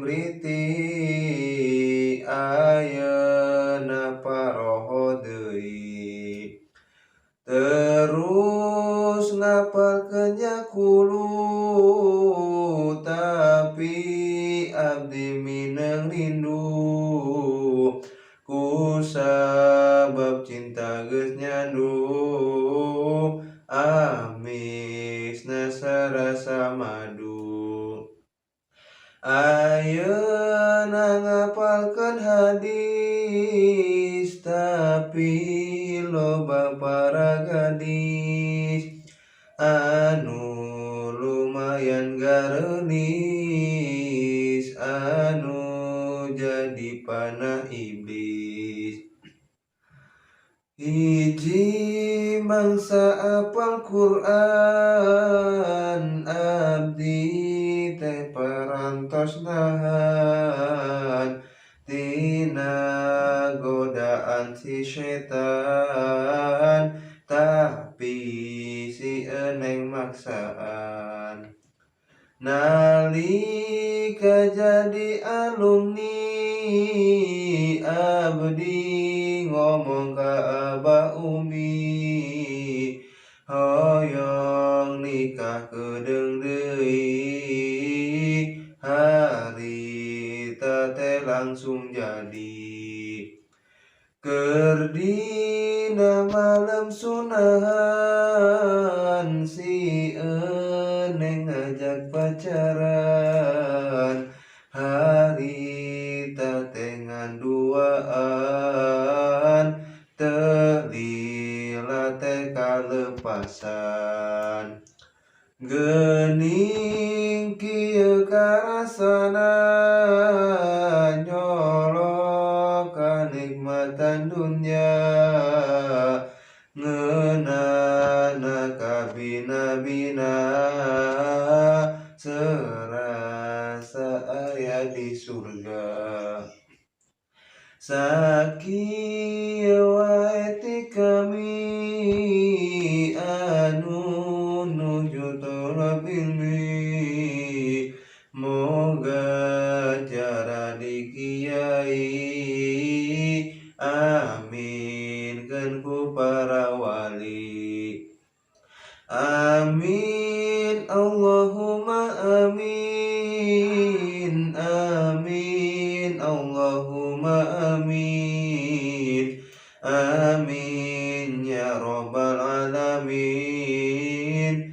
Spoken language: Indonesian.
mimriti ayeuna paroho deui. Terus ngapalkeun jakulu tapi abdi mineng rindu ku sabab cinta geus nyandu amisna sarasa madu. Ayeuna ngapalkeun hadis tapi loba para gadis anu lumayan gareunis anu jadi panah iblis. Hiji mangsa apal Quran abdi teh parantos nahan tina godaan si setan tapi si eneng maksaan. Nalika jadi alumni abdi ngomong ka Abah Umi hoyong nikah kedeung deui harita teh langsung jadi. Keur dina malam sunahan si eneng ngajak pacaran harita teh nganduaan teu lila teh kalepasan. Geuning kieu karasana nyolok kanikmatan dunya ngeunana ka bina-bina serasa aya di surga. Sakieu wae ti kami anu nuju thalab ilmi moga cara di kiai aminkeun ku para wali. Amin Allahumma amin amin Allahumma amin amin ya rabbal alamin.